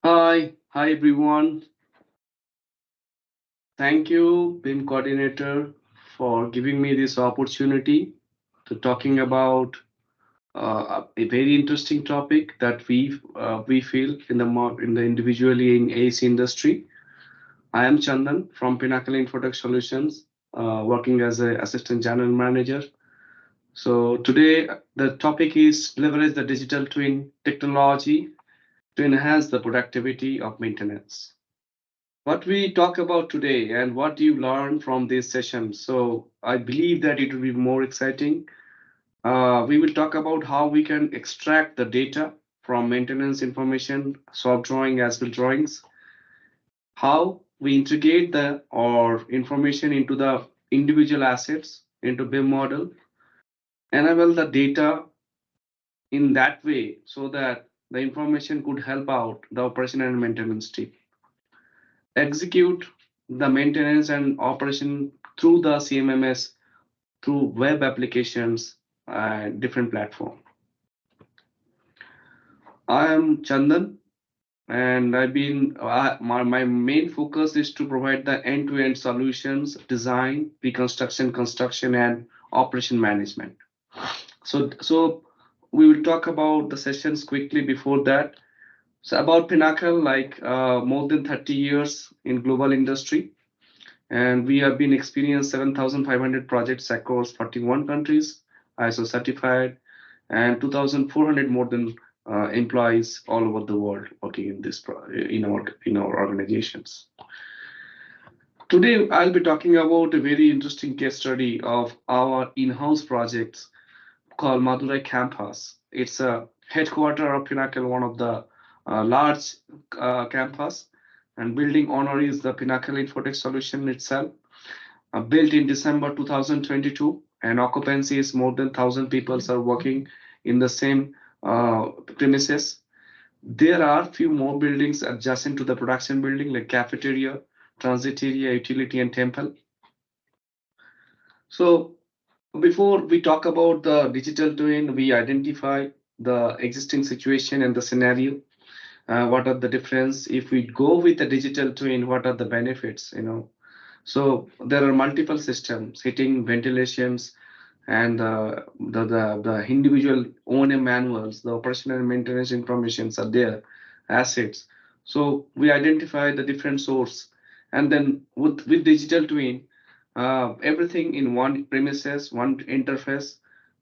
Hi everyone. Thank you, BIM coordinator, for giving me this opportunity to talking about a very interesting topic that we feel in the individually in AC industry. I am Chandan from Pinnacle Infotech Solutions, working as an assistant general manager. So today the topic is leverage the digital twin technology to enhance the productivity of maintenance. What we talk about today and what you learn from this session. So I believe that it will be more exciting. We will talk about how we can extract the data from maintenance information, soft drawing as well drawings, how we integrate the or information into the individual assets into BIM model, enable the data in that way so that the information could help out the operation and maintenance team execute the maintenance and operation through the CMMS, through web applications and different platform. I am Chandan, and my main focus is to provide the end-to-end solutions, design, reconstruction, construction, and operation management. So we will talk about the sessions quickly before that. So about Pinnacle, like more than 30 years in global industry, and we have been experienced 7,500 projects across 41 countries, ISO certified, and 2,400 more than employees all over the world working in our organizations. Today, I'll be talking about a very interesting case study of our in-house projects called Madurai Campus. It's a headquarter of Pinnacle, one of the large campus, and building honor is the Pinnacle Infotech solution itself, built in December 2022, and occupancy is more than 1,000 people are working in the same premises. There are few more buildings adjacent to the production building like cafeteria, transit area, utility, and temple. So before we talk about the digital twin, we identify the existing situation and the scenario. What are the difference? If we go with the digital twin, what are the benefits? So there are multiple systems, heating, ventilations, and the individual O&M manuals, the operational and maintenance informations are there, assets. So we identify the different source, and then with digital twin, everything in one premises, one interface,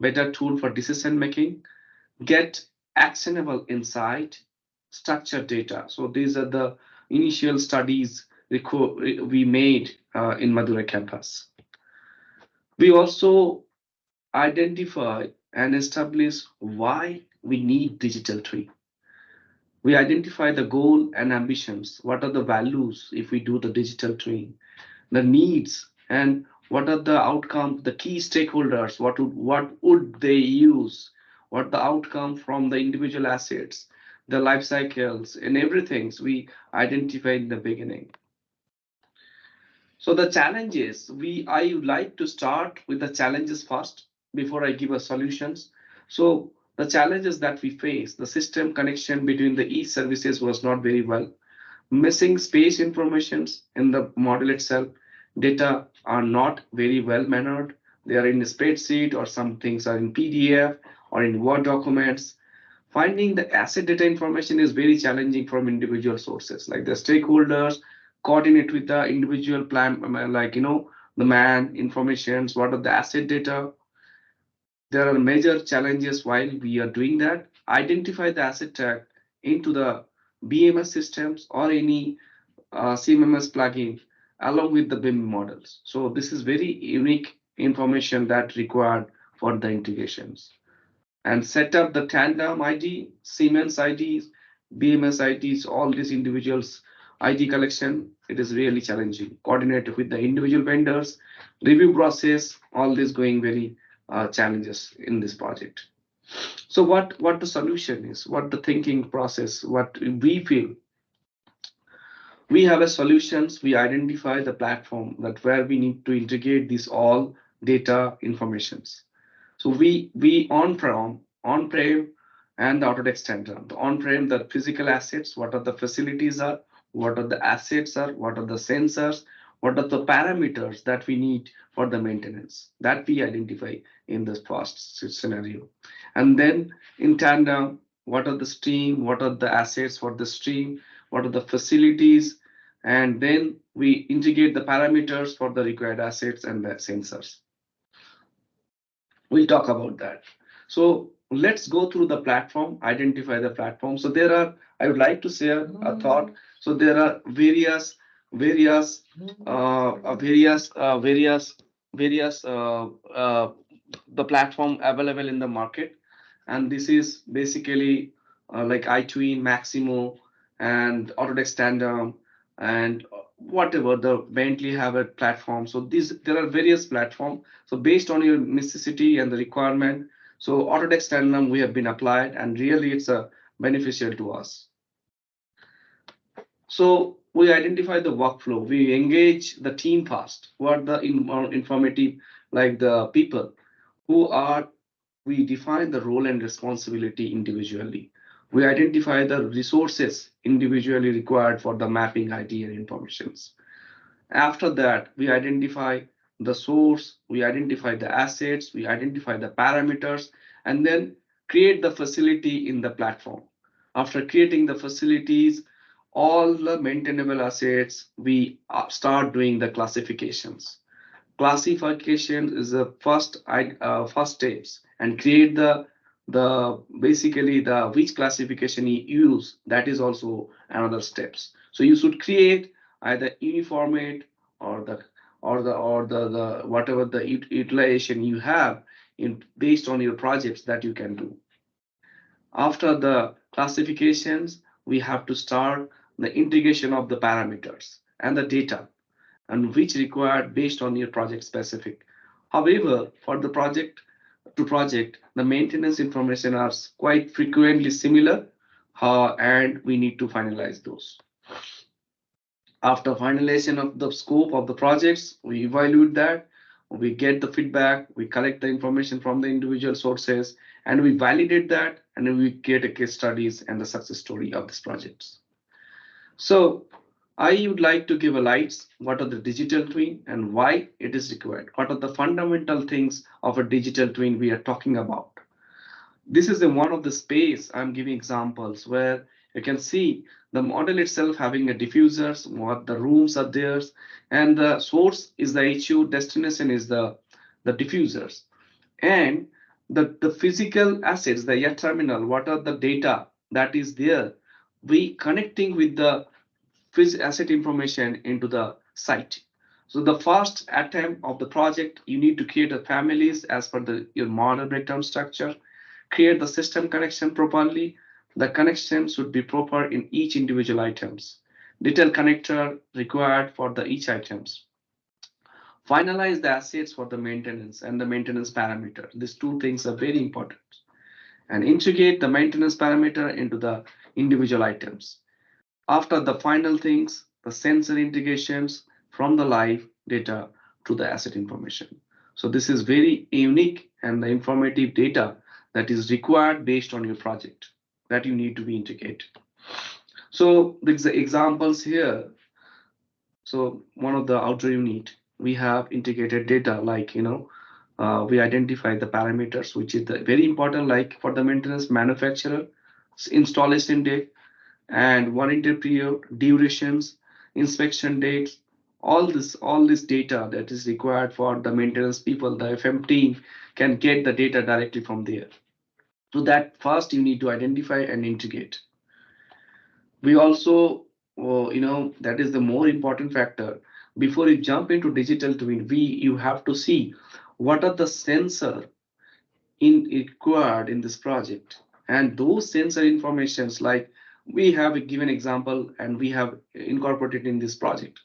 better tool for decision making, get actionable insight, structured data. So these are the initial studies we made in Madurai campus. We also identify and establish why we need digital twin. We identify the goal and ambitions. What are the values if we do the digital twin? The needs and what are the outcomes, the key stakeholders, what would they use, what the outcome from the individual assets, the life cycles and everything we identify in the beginning. So the challenges, I would like to start with the challenges first before I give a solutions. So the challenges that we face, the system connection between the e-services was not very well. Missing space informations in the model itself. Data are not very well mannered. They are in a spreadsheet or some things are in PDF or in Word documents. Finding the asset data information is very challenging from individual sources, like the stakeholders coordinate with the individual plan, like the man informations, what are the asset data. There are major challenges while we are doing that. Identify the asset tag into the BMS systems or any CMMS plugin along with the BIM models. So this is very unique information that required for the integrations. And set up the tandem ID, Siemens IDs, BMS IDs, all these individuals ID collection. It is really challenging. Coordinate with the individual vendors, review process, all this going very challenges in this project. So what the solution is, what the thinking process, what we feel. We have a solutions, we identify the platform that where we need to integrate these all data informations. So we on-prem and the Autodesk Chandan. The on-prem, the physical assets, what are the facilities are, what are the assets are, what are the sensors, what are the parameters that we need for the maintenance that we identify in this first scenario. And then in tandem, what are the stream, what are the assets for the stream, what are the facilities, and then we integrate the parameters for the required assets and the sensors. We'll talk about that. So let's go through the platform, identify the platform. So there are, I would like to share a thought. So there are various, various, the platform available in the market. And this is basically like iTwin, Maximo, and Autodesk Tandem, and whatever the Bentley have a platform. So there are various platforms. So based on your necessity and the requirement, so Autodesk Tandem we have been applied, and really it's a beneficial to us. So we identify the workflow. We engage the team first. Who are the informative, like the people who are. We define the role and responsibility individually. We identify the resources individually required for the mapping ID and informations. After that, we identify the source, we identify the assets, we identify the parameters, and then create the facility in the platform. After creating the facilities, all the maintainable assets, we start doing the classifications. Classification is the first steps, and create the basically the which classification you use, that is also another steps. So you should create either uniformate or the whatever the utilization you have in based on your projects that you can do. After the classifications, we have to start the integration of the parameters and the data, and which required based on your project specific. However, for the project to project, the maintenance information are quite frequently similar, and we need to finalize those. After finalization of the scope of the projects, we evaluate that, we get the feedback, we collect the information from the individual sources, and we validate that, and then we get a case studies and the success story of these projects. So I would like to give a lights what are the digital twin and why it is required. What are the fundamental things of a digital twin we are talking about? This is one of the space I'm giving examples where you can see the model itself having a diffusers, what the rooms are there, and the source is the HU, destination is the diffusers. And the physical assets, the air terminal, what are the data that is there, we connecting with the asset information into the site. So the first attempt of the project, you need to create a families as per your model breakdown structure, create the system connection properly. The connection should be proper in each individual items. Detail connector required for the each items. Finalize the assets for the maintenance and the maintenance parameter. These two things are very important. And integrate the maintenance parameter into the individual items. After the final things, the sensor integrations from the live data to the asset information. So this is very unique and the informative data that is required based on your project that you need to be integrated. So there's the examples here. So one of the outer unit, we have integrated data like, we identify the parameters, which is very important, like for the maintenance manufacturer, installation date, and warranty period, durations, inspection dates, all this data that is required for the maintenance people, the FM team can get the data directly from there. So that first you need to identify and integrate. We also, that is the more important factor. Before you jump into digital twin, you have to see what are the sensor required in this project, and those sensor informations, like we have a given example and we have incorporated in this project.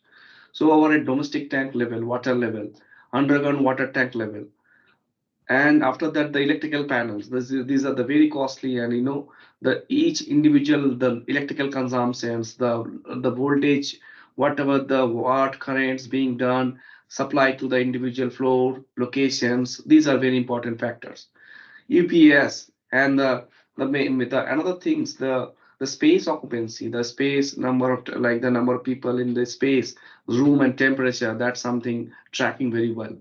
So our domestic tank level, water level, underground water tank level, and after that the electrical panels. These are the very costly, and the each individual the electrical consumptions, the voltage, whatever the watt currents being done, supply to the individual floor locations. These are very important factors. UPS and the Another things, the space occupancy, the space number of like the number of people in the space, room and temperature. That's something tracking very well.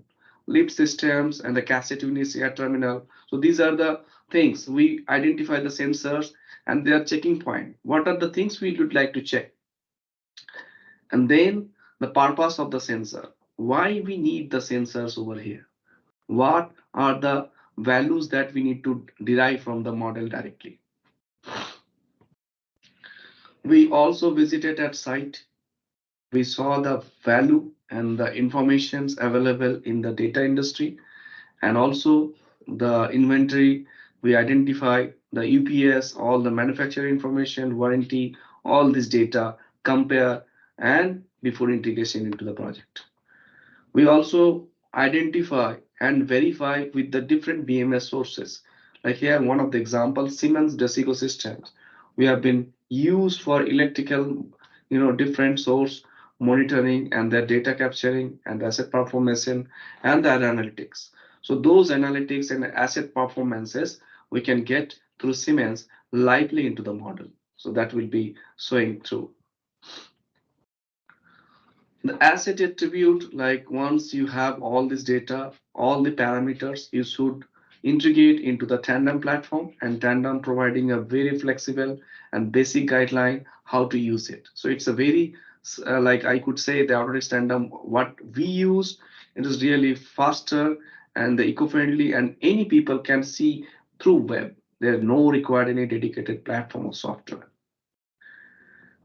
Lift systems and the cassette units air terminal. So these are the things we identify the sensors and their checking point. What are the things we would like to check? And then the purpose of the sensor. Why we need the sensors over here? What are the values that we need to derive from the model directly? We also visited at site. We saw the value and the informations available in the data industry, and also the inventory. We identify the UPS, all the manufacturer information, warranty, all this data, compare, and before integration into the project. We also identify and verify with the different BMS sources. Like here, one of the examples, Siemens Desigo systems. We have been used for electrical, different source monitoring and their data capturing and asset performance and their analytics. So those analytics and asset performances we can get through Siemens lively into the model. So that will be showing through. The asset attribute, like once you have all this data, all the parameters, you should integrate into the Tandem platform, and Tandem providing a very flexible and basic guideline how to use it. So it's a very, like I could say, the Autodesk Tandem, what we use, it is really faster and the eco-friendly, and any people can see through web. There's no required any dedicated platform or software.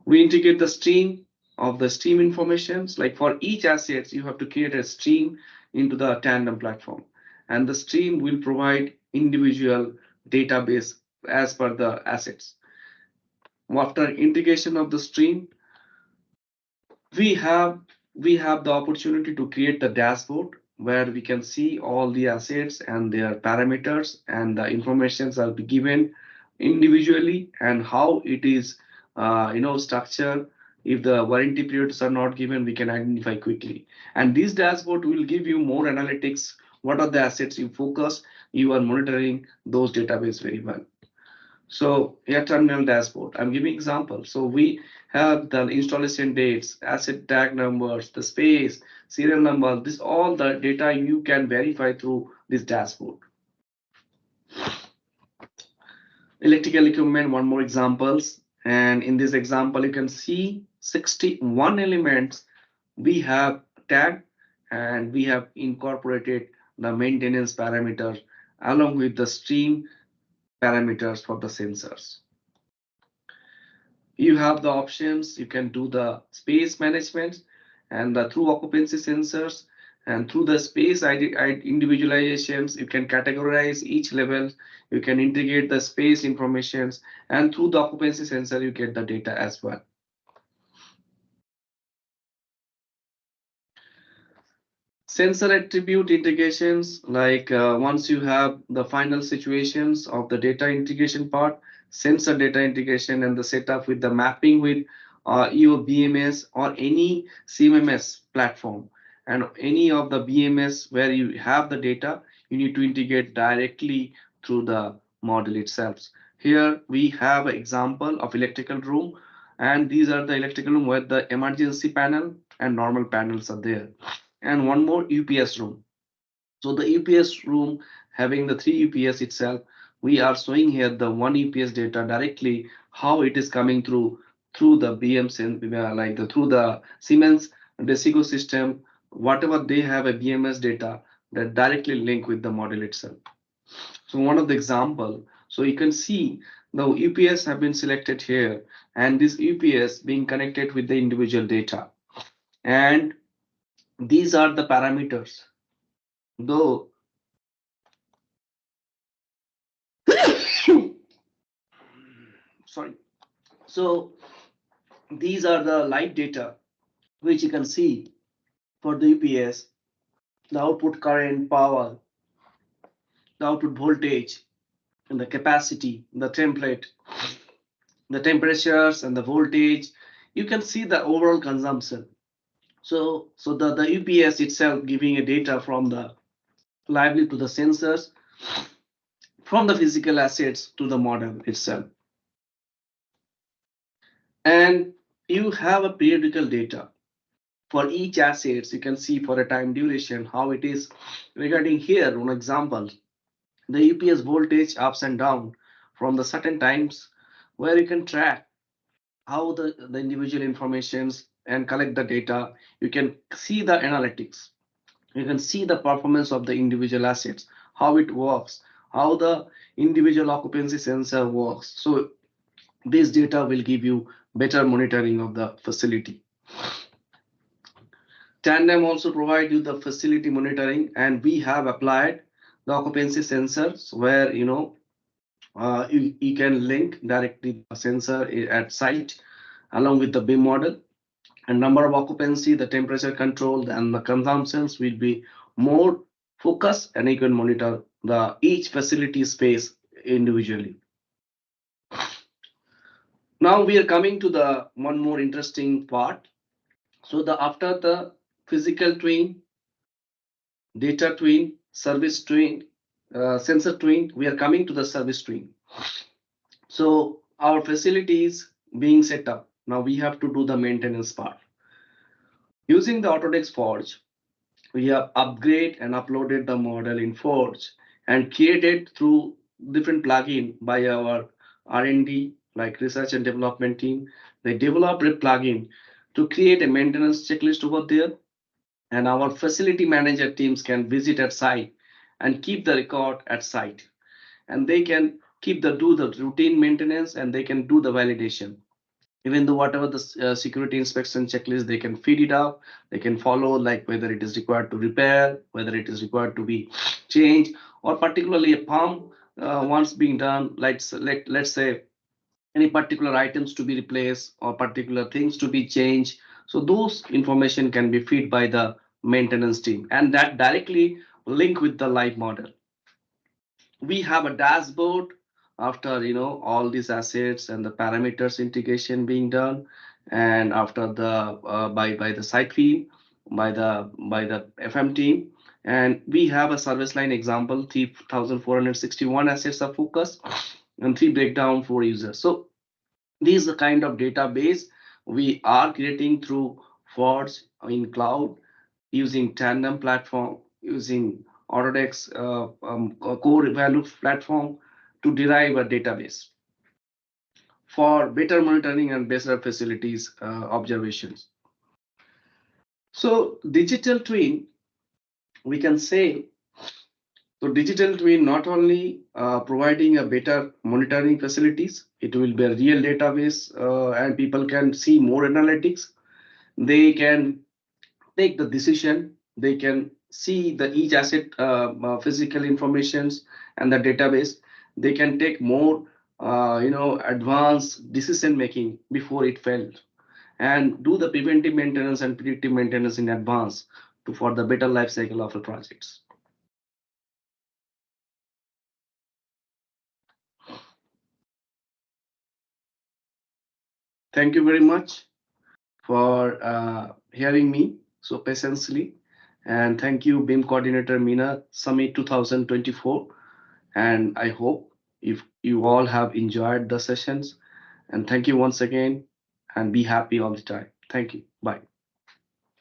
We integrate the stream of the stream informations. Like for each assets, you have to create a stream into the Tandem platform, and the stream will provide individual database as per the assets. After integration of the stream, we have the opportunity to create the dashboard where we can see all the assets and their parameters, and the informations are given individually and how it is structured. If the warranty periods are not given, we can identify quickly, and this dashboard will give you more analytics. What are the assets you focus, you are monitoring those database very well. So air terminal dashboard, I'm giving example. So we have the installation dates, asset tag numbers, the space, serial number, this all the data you can verify through this dashboard. Electrical equipment, one more examples. And in this example, you can see 61 elements we have tagged, and we have incorporated the maintenance parameter along with the stream parameters for the sensors. You have the options. You can do the space management and through occupancy sensors, and through the space individualizations, you can categorize each level. You can integrate the space informations, and through the occupancy sensor, you get the data as well. Sensor attribute integrations, like once you have the final situations of the data integration part, sensor data integration and the setup with the mapping with your BMS or any CMMS platform, and any of the BMS where you have the data, you need to integrate directly through the model itself. Here we have an example of electrical room, and these are the electrical room where the emergency panel and normal panels are there, and one more UPS room. So the UPS room having the 3 UPS itself, we are showing here the 1 UPS data directly, how it is coming through the BMS, like through the Siemens Desigo system, whatever they have a BMS data that directly link with the model itself. So one of the example, so you can see the UPS have been selected here, and this UPS being connected with the individual data, and these are the parameters. Though sorry, so these are the live data which you can see for the UPS, the output current, power, the output voltage, and the capacity, the template, the temperatures, and the voltage. You can see the overall consumption. So the UPS itself giving a data from the lively to the sensors, from the physical assets to the model itself. And you have a periodical data for each assets. You can see for a time duration how it is regarding here. One example, the UPS voltage ups and down from the certain times, where you can track how the individual informations and collect the data. You can see the analytics, you can see the performance of the individual assets, how it works, how the individual occupancy sensor works. So this data will give you better monitoring of the facility. Tandem also provide you the facility monitoring, and we have applied the occupancy sensors where you can link directly the sensor at site along with the BIM model, and number of occupancy, the temperature control, and the consumptions will be more focused, and you can monitor the each facility space individually. Now we are coming to the one more interesting part. So the after the physical twin, data twin, service twin, sensor twin, we are coming to the service twin. So our facilities being set up. Now we have to do the maintenance part. Using the Autodesk Forge, we have upgraded and uploaded the model in Forge and created through different plugin by our R&D, like research and development team. They developed a plugin to create a maintenance checklist over there, and our facility manager teams can visit at site and keep the record at site, and they can do the routine maintenance, and they can do the validation. Even though whatever the security inspection checklist, they can feed it up, they can follow, like whether it is required to repair, whether it is required to be changed, or particularly a pump once being done, let's say any particular items to be replaced or particular things to be changed. So those information can be fed by the maintenance team, and that directly link with the live model. We have a dashboard after all these assets and the parameters integration being done, and after the by the site team, by the FM team, and we have a service line example, 3461 assets are focused and 3 breakdown for users. So this is the kind of database we are creating through Forge in cloud, using Tandem platform, using Autodesk core value platform to derive a database for better monitoring and better facilities observations. So digital twin, we can say, so digital twin not only providing a better monitoring facilities, it will be a real database, and people can see more analytics. They can take the decision. They can see the each asset physical informations and the database. They can take more advanced decision making before it failed, and do the preventive maintenance and predictive maintenance in advance for the better life cycle of the projects. Thank you very much for hearing me so patiently. And thank you, BIM coordinator Meena, Summit 2024. And I hope if you all have enjoyed the sessions. And thank you once again, and be happy all the time. Thank you.